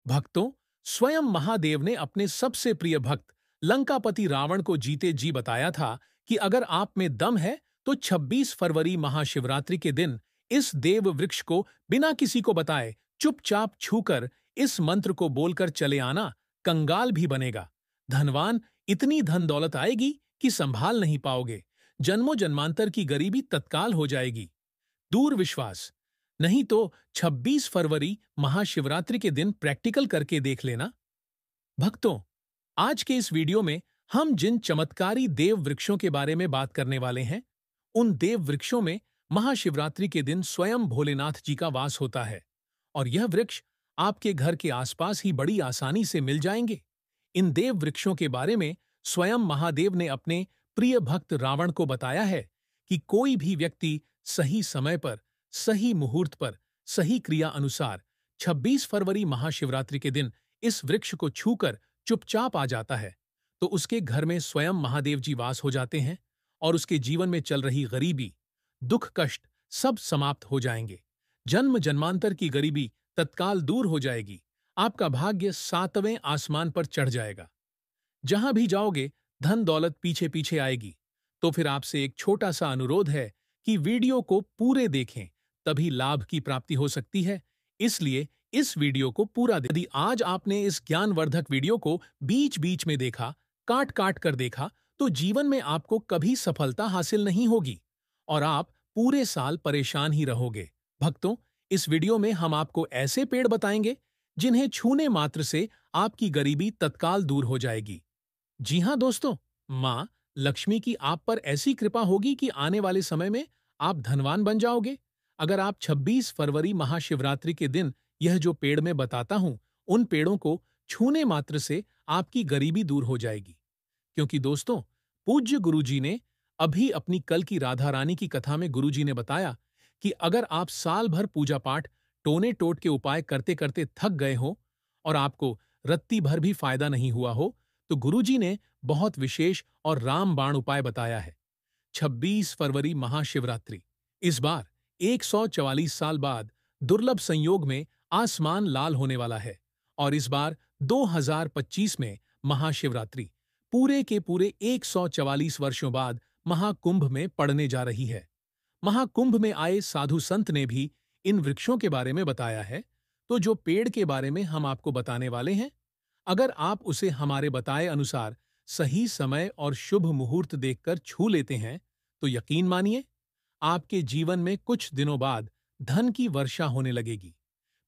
भक्तों, स्वयं महादेव ने अपने सबसे प्रिय भक्त लंकापति रावण को जीते जी बताया था कि अगर आप में दम है तो 26 फरवरी महाशिवरात्रि के दिन इस देव वृक्ष को बिना किसी को बताए चुपचाप छूकर इस मंत्र को बोलकर चले आना। कंगाल भी बनेगा, धनवान इतनी धन दौलत आएगी कि संभाल नहीं पाओगे, जन्मों जन्मांतर की गरीबी तत्काल हो जाएगी। दूर विश्वास नहीं तो 26 फरवरी महाशिवरात्रि के दिन प्रैक्टिकल करके देख लेना। भक्तों, आज के इस वीडियो में हम जिन चमत्कारी देव वृक्षों के बारे में बात करने वाले हैं, उन देव वृक्षों में महाशिवरात्रि के दिन स्वयं भोलेनाथ जी का वास होता है और यह वृक्ष आपके घर के आसपास ही बड़ी आसानी से मिल जाएंगे। इन देव वृक्षों के बारे में स्वयं महादेव ने अपने प्रिय भक्त रावण को बताया है कि कोई भी व्यक्ति सही समय पर, सही मुहूर्त पर, सही क्रिया अनुसार 26 फरवरी महाशिवरात्रि के दिन इस वृक्ष को छूकर चुपचाप आ जाता है तो उसके घर में स्वयं महादेव जी वास हो जाते हैं और उसके जीवन में चल रही गरीबी, दुख कष्ट सब समाप्त हो जाएंगे। जन्म जन्मांतर की गरीबी तत्काल दूर हो जाएगी। आपका भाग्य 7वें आसमान पर चढ़ जाएगा। जहां भी जाओगे धन दौलत पीछे पीछे आएगी। तो फिर आपसे एक छोटा सा अनुरोध है कि वीडियो को पूरे देखें, तभी लाभ की प्राप्ति हो सकती है। इसलिए इस वीडियो को पूरा देखें। यदि आज आपने इस ज्ञानवर्धक वीडियो को बीच बीच में देखा, काट काट कर देखा, तो जीवन में आपको कभी सफलता हासिल नहीं होगी और आप पूरे साल परेशान ही रहोगे। भक्तों, इस वीडियो में हम आपको ऐसे पेड़ बताएंगे जिन्हें छूने मात्र से आपकी गरीबी तत्काल दूर हो जाएगी। जी हां दोस्तों, मां लक्ष्मी की आप पर ऐसी कृपा होगी कि आने वाले समय में आप धनवान बन जाओगे। अगर आप 26 फरवरी महाशिवरात्रि के दिन यह जो पेड़ मैं बताता हूं, उन पेड़ों को छूने मात्र से आपकी गरीबी दूर हो जाएगी। क्योंकि दोस्तों, पूज्य गुरुजी ने अभी अपनी कल की राधा रानी की कथा में गुरुजी ने बताया कि अगर आप साल भर पूजा पाठ, टोने टोट के उपाय करते करते थक गए हो और आपको रत्ती भर भी फायदा नहीं हुआ हो, तो गुरुजी ने बहुत विशेष और रामबाण उपाय बताया है। 26 फरवरी महाशिवरात्रि इस बार 144 साल बाद दुर्लभ संयोग में आसमान लाल होने वाला है और इस बार 2025 में महाशिवरात्रि पूरे के पूरे 144 वर्षों बाद महाकुंभ में पड़ने जा रही है। महाकुंभ में आए साधु संत ने भी इन वृक्षों के बारे में बताया है। तो जो पेड़ के बारे में हम आपको बताने वाले हैं, अगर आप उसे हमारे बताए अनुसार सही समय और शुभ मुहूर्त देखकर छू लेते हैं, तो यकीन मानिए आपके जीवन में कुछ दिनों बाद धन की वर्षा होने लगेगी।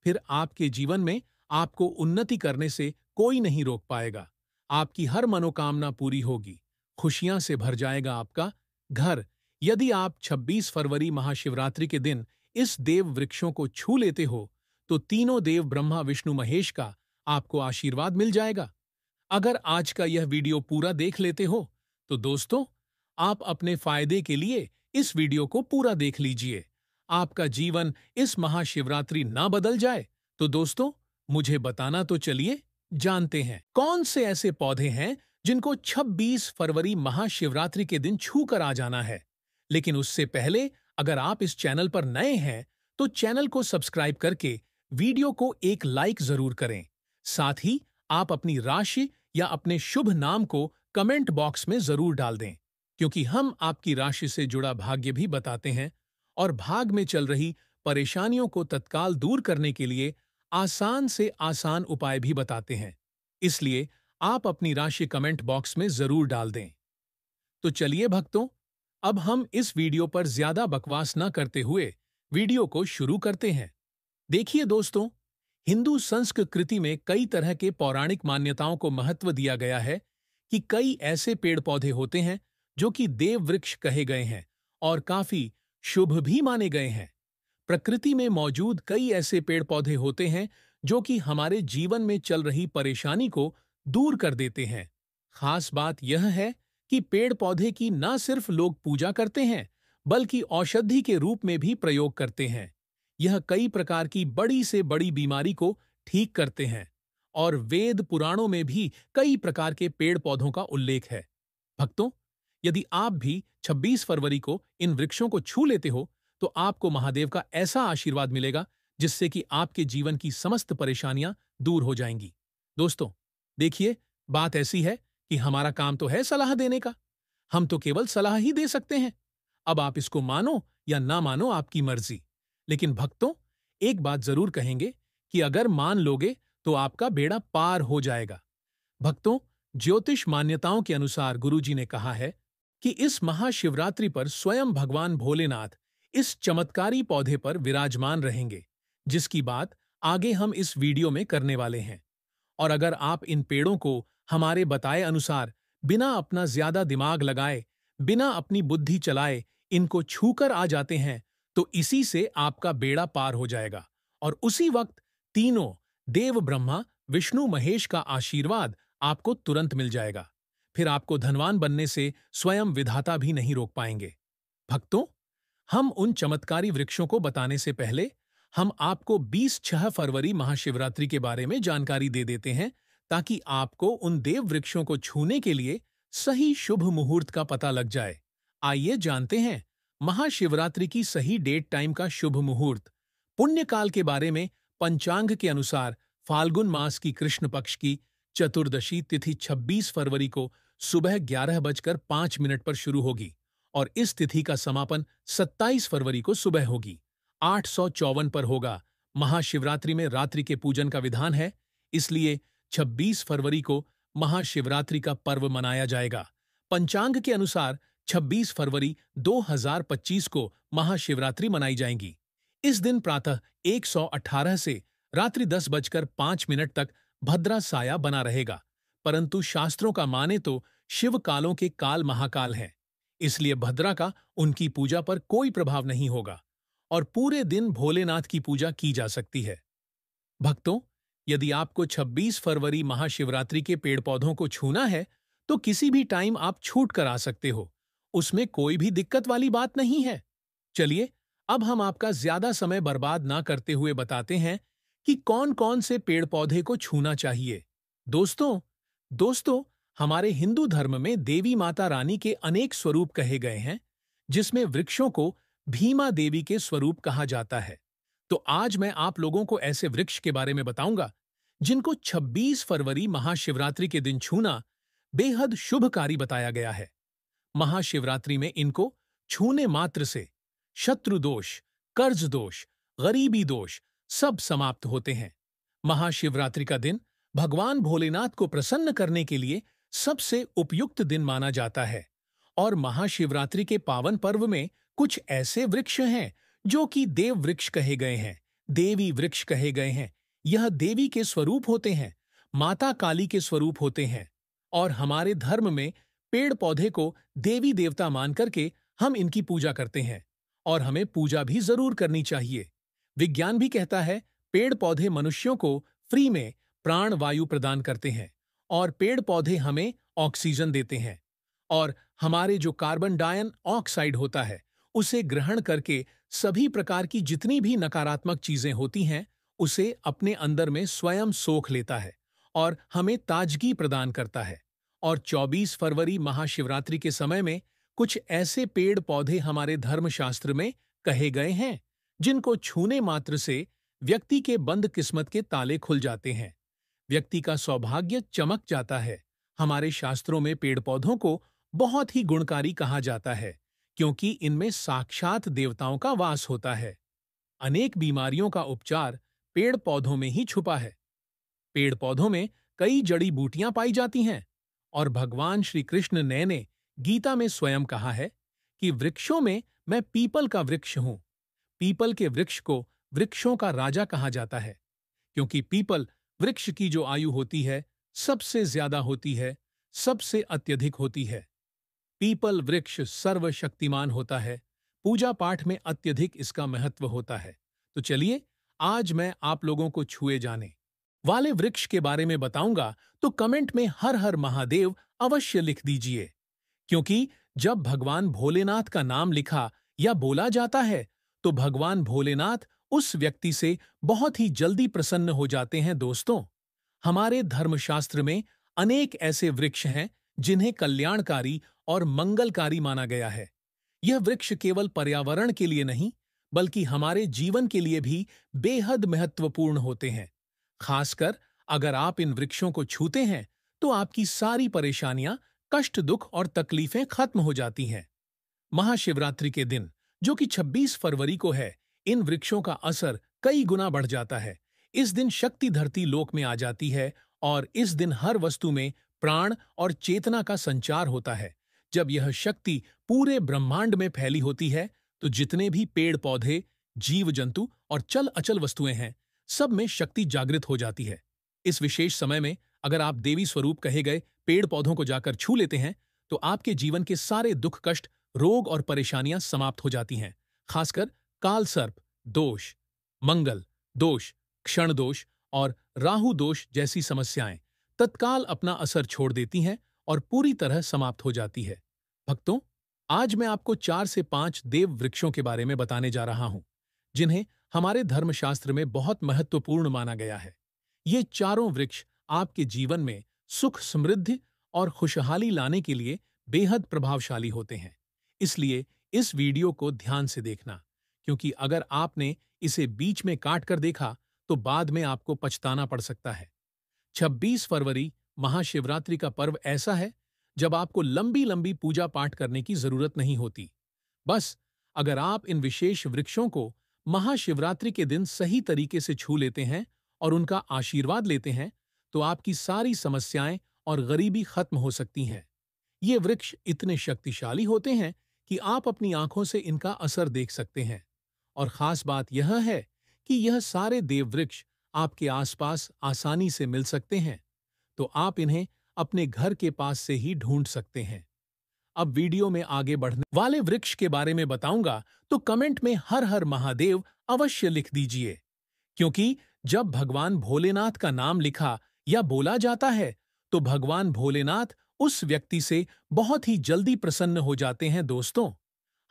फिर आपके जीवन में आपको उन्नति करने से कोई नहीं रोक पाएगा। आपकी हर मनोकामना पूरी होगी, खुशियां से भर जाएगा आपका घर। यदि आप 26 फरवरी महाशिवरात्रि के दिन इस देव वृक्षों को छू लेते हो, तो तीनों देव ब्रह्मा विष्णु महेश का आपको आशीर्वाद मिल जाएगा। अगर आज का यह वीडियो पूरा देख लेते हो, तो दोस्तों, आप अपने फायदे के लिए इस वीडियो को पूरा देख लीजिए। आपका जीवन इस महाशिवरात्रि ना बदल जाए, तो दोस्तों, मुझे बताना तो चलिए जानते हैं कौन से ऐसे पौधे हैं जिनको 26 फरवरी महाशिवरात्रि के दिन छू कर आ जाना है। लेकिन उससे पहले अगर आप इस चैनल पर नए हैं, तो चैनल को सब्सक्राइब करके वीडियो को एक लाइक जरूर करें। साथ ही आप अपनी राशि या अपने शुभ नाम को कमेंट बॉक्स में जरूर डाल दें, क्योंकि हम आपकी राशि से जुड़ा भाग्य भी बताते हैं और भाग में चल रही परेशानियों को तत्काल दूर करने के लिए आसान से आसान उपाय भी बताते हैं। इसलिए आप अपनी राशि कमेंट बॉक्स में जरूर डाल दें। तो चलिए भक्तों, अब हम इस वीडियो पर ज्यादा बकवास न करते हुए वीडियो को शुरू करते हैं। देखिए दोस्तों, हिंदू संस्कृति में कई तरह के पौराणिक मान्यताओं को महत्व दिया गया है कि कई ऐसे पेड़ पौधे होते हैं जो कि देव वृक्ष कहे गए हैं और काफी शुभ भी माने गए हैं। प्रकृति में मौजूद कई ऐसे पेड़ पौधे होते हैं जो कि हमारे जीवन में चल रही परेशानी को दूर कर देते हैं। खास बात यह है कि पेड़ पौधे की न सिर्फ लोग पूजा करते हैं, बल्कि औषधि के रूप में भी प्रयोग करते हैं। यह कई प्रकार की बड़ी से बड़ी बीमारी को ठीक करते हैं और वेद पुराणों में भी कई प्रकार के पेड़ पौधों का उल्लेख है। भक्तों, यदि आप भी 26 फरवरी को इन वृक्षों को छू लेते हो, तो आपको महादेव का ऐसा आशीर्वाद मिलेगा जिससे कि आपके जीवन की समस्त परेशानियां दूर हो जाएंगी। दोस्तों, देखिए, बात ऐसी है कि हमारा काम तो है सलाह देने का। हम तो केवल सलाह ही दे सकते हैं। अब आप इसको मानो या ना मानो, आपकी मर्जी। लेकिन भक्तों, एक बात जरूर कहेंगे कि अगर मान लोगे तो आपका बेड़ा पार हो जाएगा। भक्तों, ज्योतिष मान्यताओं के अनुसार गुरुजी ने कहा है कि इस महाशिवरात्रि पर स्वयं भगवान भोलेनाथ इस चमत्कारी पौधे पर विराजमान रहेंगे, जिसकी बात आगे हम इस वीडियो में करने वाले हैं। और अगर आप इन पेड़ों को हमारे बताए अनुसार बिना अपना ज्यादा दिमाग लगाए, बिना अपनी बुद्धि चलाए इनको छूकर आ जाते हैं, तो इसी से आपका बेड़ा पार हो जाएगा। और उसी वक्त तीनों देव, ब्रह्मा, विष्णु, महेश का आशीर्वाद आपको तुरंत मिल जाएगा। फिर आपको धनवान बनने से स्वयं विधाता भी नहीं रोक पाएंगे। भक्तों, हम उन चमत्कारी वृक्षों को बताने से पहले हम आपको 26 फरवरी महाशिवरात्रि के बारे में जानकारी दे देते हैं, ताकि आपको उन देव वृक्षों को छूने के लिए सही शुभ मुहूर्त का पता लग जाए। आइए जानते हैं महाशिवरात्रि की सही डेट टाइम का शुभ मुहूर्त। पुण्यकाल के बारे में पंचांग के अनुसार फाल्गुन मास की कृष्ण पक्ष की चतुर्दशी तिथि 26 फरवरी को सुबह 11:05 पर शुरू होगी और इस तिथि का समापन 27 फरवरी को सुबह होगी 854 पर होगा। महाशिवरात्रि में रात्रि के पूजन का विधान है, इसलिए 26 फरवरी को महाशिवरात्रि का पर्व मनाया जाएगा। पंचांग के अनुसार 26 फरवरी 2025 को महाशिवरात्रि मनाई जाएगी। इस दिन प्रातः 118 से रात्रि 10:05 तक भद्रा साया बना रहेगा, परंतु शास्त्रों का माने तो शिव कालों के काल महाकाल हैं, इसलिए भद्रा का उनकी पूजा पर कोई प्रभाव नहीं होगा और पूरे दिन भोलेनाथ की पूजा की जा सकती है। भक्तों, यदि आपको 26 फरवरी महाशिवरात्रि के पेड़ पौधों को छूना है, तो किसी भी टाइम आप छूट कर आ सकते हो। उसमें कोई भी दिक्कत वाली बात नहीं है। चलिए, अब हम आपका ज्यादा समय बर्बाद ना करते हुए बताते हैं कि कौन कौन से पेड़ पौधे को छूना चाहिए। दोस्तों, हमारे हिंदू धर्म में देवी माता रानी के अनेक स्वरूप कहे गए हैं, जिसमें वृक्षों को भीमा देवी के स्वरूप कहा जाता है। तो आज मैं आप लोगों को ऐसे वृक्ष के बारे में बताऊंगा जिनको 26 फरवरी महाशिवरात्रि के दिन छूना बेहद शुभकारी बताया गया है। महाशिवरात्रि में इनको छूने मात्र से शत्रु दोष, कर्ज दोष, गरीबी दोष सब समाप्त होते हैं। महाशिवरात्रि का दिन भगवान भोलेनाथ को प्रसन्न करने के लिए सबसे उपयुक्त दिन माना जाता है और महाशिवरात्रि के पावन पर्व में कुछ ऐसे वृक्ष हैं जो कि देव वृक्ष कहे गए हैं, देवी वृक्ष कहे गए हैं। यह देवी के स्वरूप होते हैं, माता काली के स्वरूप होते हैं और हमारे धर्म में पेड़ पौधे को देवी देवता मान करके हम इनकी पूजा करते हैं और हमें पूजा भी जरूर करनी चाहिए। विज्ञान भी कहता है पेड़ पौधे मनुष्यों को फ्री में प्राण वायु प्रदान करते हैं और पेड़ पौधे हमें ऑक्सीजन देते हैं और हमारे जो कार्बन डाइऑक्साइड होता है उसे ग्रहण करके सभी प्रकार की जितनी भी नकारात्मक चीजें होती हैं उसे अपने अंदर में स्वयं सोख लेता है और हमें ताजगी प्रदान करता है। और 24 फरवरी महाशिवरात्रि के समय में कुछ ऐसे पेड़ पौधे हमारे धर्मशास्त्र में कहे गए हैं जिनको छूने मात्र से व्यक्ति के बंद किस्मत के ताले खुल जाते हैं, व्यक्ति का सौभाग्य चमक जाता है। हमारे शास्त्रों में पेड़ पौधों को बहुत ही गुणकारी कहा जाता है, क्योंकि इनमें साक्षात देवताओं का वास होता है। अनेक बीमारियों का उपचार पेड़ पौधों में ही छुपा है। पेड़ पौधों में कई जड़ी बूटियां पाई जाती हैं और भगवान श्री कृष्ण ने गीता में स्वयं कहा है कि वृक्षों में मैं पीपल का वृक्ष हूं। पीपल के वृक्ष को वृक्षों का राजा कहा जाता है, क्योंकि पीपल वृक्ष की जो आयु होती है सबसे ज्यादा होती है, सबसे अत्यधिक होती है। पीपल वृक्ष सर्वशक्तिमान होता है, पूजा पाठ में अत्यधिक इसका महत्व होता है। तो चलिए, आज मैं आप लोगों को छुए जाने वाले वृक्ष के बारे में बताऊंगा, तो कमेंट में हर हर महादेव अवश्य लिख दीजिए, क्योंकि जब भगवान भोलेनाथ का नाम लिखा या बोला जाता है तो भगवान भोलेनाथ उस व्यक्ति से बहुत ही जल्दी प्रसन्न हो जाते हैं। दोस्तों, हमारे धर्मशास्त्र में अनेक ऐसे वृक्ष हैं जिन्हें कल्याणकारी और मंगलकारी माना गया है। यह वृक्ष केवल पर्यावरण के लिए नहीं, बल्कि हमारे जीवन के लिए भी बेहद महत्वपूर्ण होते हैं। खासकर अगर आप इन वृक्षों को छूते हैं तो आपकी सारी परेशानियां, कष्ट, दुख और तकलीफें खत्म हो जाती हैं। महाशिवरात्रि के दिन, जो कि 26 फरवरी को है, इन वृक्षों का असर कई गुना बढ़ जाता है। इस दिन शक्ति धरती लोक में आ जाती है और इस दिन हर वस्तु में प्राण और चेतना का संचार होता है। जब यह शक्ति पूरे ब्रह्मांड में फैली होती है, तो जितने भी पेड़ पौधे, जीव जंतु और चल अचल वस्तुएं हैं, सब में शक्ति जागृत हो जाती है। इस विशेष समय में अगर आप देवी स्वरूप कहे गए पेड़ पौधों को जाकर छू लेते हैं, तो आपके जीवन के सारे दुख, कष्ट, रोग और परेशानियां समाप्त हो जाती हैं। खासकर काल सर्प दोष, मंगल दोष, क्षण दोष और राहु दोष जैसी समस्याएं तत्काल अपना असर छोड़ देती हैं और पूरी तरह समाप्त हो जाती है। भक्तों, आज मैं आपको 4 से 5 देव वृक्षों के बारे में बताने जा रहा हूं, जिन्हें हमारे धर्मशास्त्र में बहुत महत्वपूर्ण माना गया है। ये चारों वृक्ष आपके जीवन में सुख, समृद्धि और खुशहाली लाने के लिए बेहद प्रभावशाली होते हैं। इसलिए इस वीडियो को ध्यान से देखना, क्योंकि अगर आपने इसे बीच में काट कर देखा तो बाद में आपको पछताना पड़ सकता है। 26 फरवरी महाशिवरात्रि का पर्व ऐसा है जब आपको लंबी लंबी पूजा पाठ करने की जरूरत नहीं होती। बस अगर आप इन विशेष वृक्षों को महाशिवरात्रि के दिन सही तरीके से छू लेते हैं और उनका आशीर्वाद लेते हैं, तो आपकी सारी समस्याएं और गरीबी खत्म हो सकती हैं। ये वृक्ष इतने शक्तिशाली होते हैं कि आप अपनी आंखों से इनका असर देख सकते हैं। और खास बात यह है कि यह सारे देव वृक्ष आपके आसपास आसानी से मिल सकते हैं, तो आप इन्हें अपने घर के पास से ही ढूंढ सकते हैं। अब वीडियो में आगे बढ़ने वाले वृक्ष के बारे में बताऊंगा, तो कमेंट में हर हर महादेव अवश्य लिख दीजिए, क्योंकि जब भगवान भोलेनाथ का नाम लिखा या बोला जाता है, तो भगवान भोलेनाथ उस व्यक्ति से बहुत ही जल्दी प्रसन्न हो जाते हैं। दोस्तों,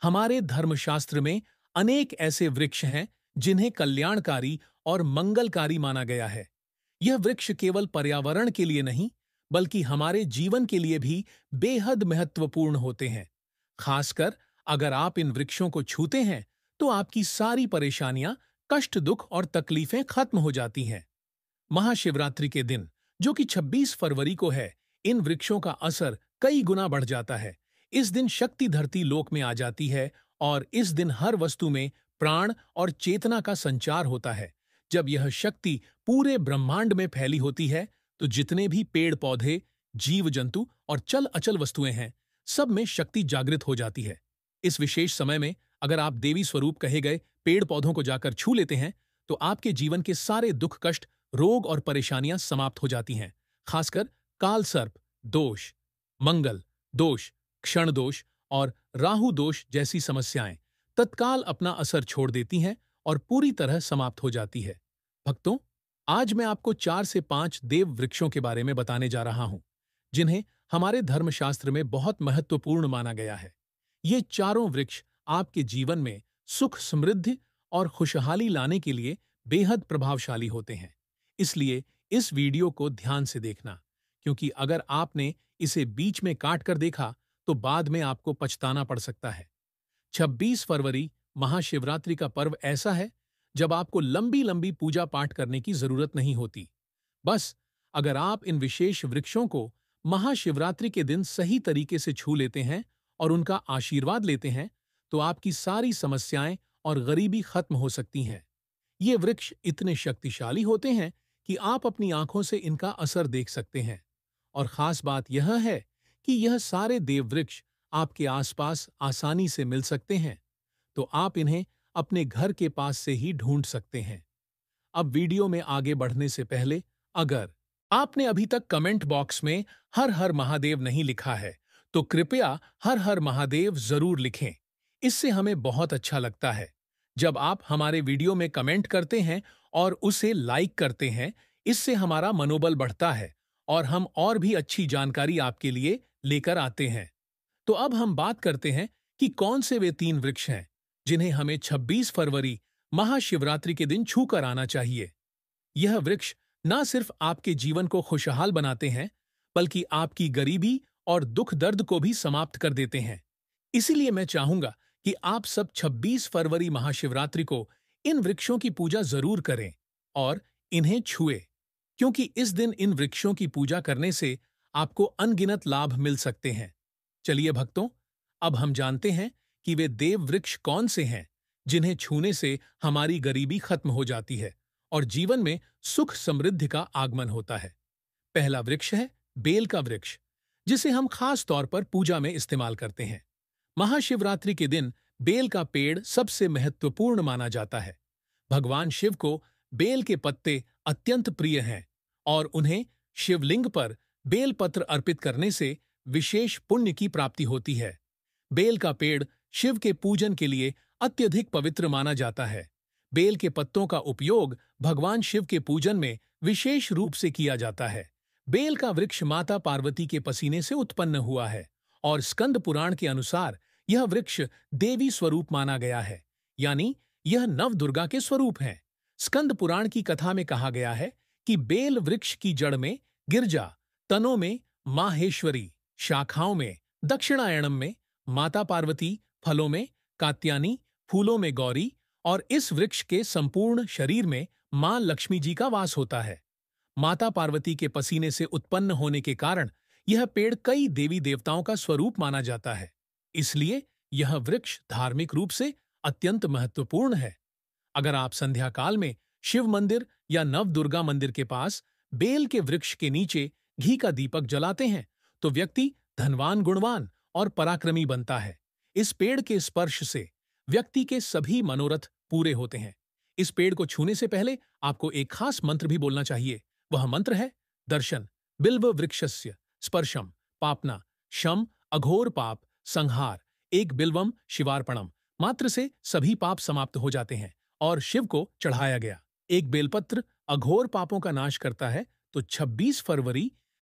हमारे धर्मशास्त्र में अनेक ऐसे वृक्ष हैं जिन्हें कल्याणकारी और मंगलकारी माना गया है। यह वृक्ष केवल पर्यावरण के लिए नहीं, बल्कि हमारे जीवन के लिए भी बेहद महत्वपूर्ण होते हैं। खासकर अगर आप इन वृक्षों को छूते हैं, तो आपकी सारी परेशानियां, कष्ट, दुख और तकलीफें खत्म हो जाती हैं। महाशिवरात्रि के दिन, जो कि 26 फरवरी को है, इन वृक्षों का असर कई गुना बढ़ जाता है। इस दिन शक्ति धरती लोक में आ जाती है और इस दिन हर वस्तु में प्राण और चेतना का संचार होता है। जब यह शक्ति पूरे ब्रह्मांड में फैली होती है, तो जितने भी पेड़ पौधे, जीव जंतु और चल अचल वस्तुएं हैं, सब में शक्ति जागृत हो जाती है। इस विशेष समय में अगर आप देवी स्वरूप कहे गए पेड़ पौधों को जाकर छू लेते हैं, तो आपके जीवन के सारे दुख, कष्ट, रोग और परेशानियां समाप्त हो जाती हैं। खासकर काल सर्प दोष, मंगल दोष, क्षण दोष और राहु दोष जैसी समस्याएं तत्काल अपना असर छोड़ देती हैं और पूरी तरह समाप्त हो जाती है। भक्तों, आज मैं आपको 4 से 5 देव वृक्षों के बारे में बताने जा रहा हूं, जिन्हें हमारे धर्मशास्त्र में बहुत महत्वपूर्ण माना गया है। ये चारों वृक्ष आपके जीवन में सुख, समृद्धि और खुशहाली लाने के लिए बेहद प्रभावशाली होते हैं। इसलिए इस वीडियो को ध्यान से देखना, क्योंकि अगर आपने इसे बीच में काट कर देखा तो बाद में आपको पछताना पड़ सकता है। 26 फरवरी महाशिवरात्रि का पर्व ऐसा है जब आपको लंबी लंबी पूजा पाठ करने की जरूरत नहीं होती। बस अगर आप इन विशेष वृक्षों को महाशिवरात्रि के दिन सही तरीके से छू लेते हैं और उनका आशीर्वाद लेते हैं, तो आपकी सारी समस्याएं और गरीबी खत्म हो सकती हैं। ये वृक्ष इतने शक्तिशाली होते हैं कि आप अपनी आंखों से इनका असर देख सकते हैं। और खास बात यह है कि यह सारे देव वृक्ष आपके आसपास आसानी से मिल सकते हैं, तो आप इन्हें अपने घर के पास से ही ढूंढ सकते हैं। अब वीडियो में आगे बढ़ने से पहले, अगर आपने अभी तक कमेंट बॉक्स में हर हर महादेव नहीं लिखा है, तो कृपया हर हर महादेव जरूर लिखें। इससे हमें बहुत अच्छा लगता है। जब आप हमारे वीडियो में कमेंट करते हैं और उसे लाइक करते हैं, इससे हमारा मनोबल बढ़ता है और हम और भी अच्छी जानकारी आपके लिए लेकर आते हैं। तो अब हम बात करते हैं कि कौन से वे 3 वृक्ष हैं जिन्हें हमें 26 फरवरी महाशिवरात्रि के दिन छू कर आना चाहिए। यह वृक्ष न सिर्फ आपके जीवन को खुशहाल बनाते हैं, बल्कि आपकी गरीबी और दुख दर्द को भी समाप्त कर देते हैं। इसीलिए मैं चाहूंगा कि आप सब 26 फरवरी महाशिवरात्रि को इन वृक्षों की पूजा जरूर करें और इन्हें छुएं। क्योंकि इस दिन इन वृक्षों की पूजा करने से आपको अनगिनत लाभ मिल सकते हैं। चलिए भक्तों, अब हम जानते हैं कि वे देव वृक्ष कौन से हैं जिन्हें छूने से हमारी गरीबी खत्म हो जाती है और जीवन में सुख समृद्धि का आगमन होता है। पहला वृक्ष है बेल का वृक्ष, जिसे हम खास तौर पर पूजा में इस्तेमाल करते हैं। महाशिवरात्रि के दिन बेल का पेड़ सबसे महत्वपूर्ण माना जाता है। भगवान शिव को बेल के पत्ते अत्यंत प्रिय हैं और उन्हें शिवलिंग पर बेल पत्र अर्पित करने से विशेष पुण्य की प्राप्ति होती है। बेल का पेड़ शिव के पूजन के लिए अत्यधिक पवित्र माना जाता है। बेल के पत्तों का उपयोग भगवान शिव के पूजन में विशेष रूप से किया जाता है। बेल का वृक्ष माता पार्वती के पसीने से उत्पन्न हुआ है और स्कंद पुराण के अनुसार यह वृक्ष देवी स्वरूप माना गया है, यानी यह नवदुर्गा के स्वरूप हैं। स्कंद पुराण की कथा में कहा गया है कि बेल वृक्ष की जड़ में गिरजा, तनों में माहेश्वरी, शाखाओं में दक्षिणायणम में माता पार्वती, फलों में कात्यायनी, फूलों में गौरी और इस वृक्ष के संपूर्ण शरीर में मां लक्ष्मी जी का वास होता है। माता पार्वती के पसीने से उत्पन्न होने के कारण यह पेड़ कई देवी देवताओं का स्वरूप माना जाता है। इसलिए यह वृक्ष धार्मिक रूप से अत्यंत महत्वपूर्ण है। अगर आप संध्या काल में शिव मंदिर या नवदुर्गा मंदिर के पास बेल के वृक्ष के नीचे घी का दीपक जलाते हैं तो व्यक्ति धनवान, गुणवान और पराक्रमी बनता है। इस पेड़ के स्पर्श से व्यक्ति के सभी मनोरथ पूरे होते हैं। इस पेड़ को छूने से पहले आपको एक खास मंत्र भी बोलना चाहिए। वह मंत्र है दर्शन बिल्व वृक्षस्य स्पर्शम पापना शम अघोर पाप संहार एक बिल्वम शिवार्पणम। मात्र से सभी पाप समाप्त हो जाते हैं और शिव को चढ़ाया गया एक बेलपत्र अघोर पापों का नाश करता है। तो 26 फरवरी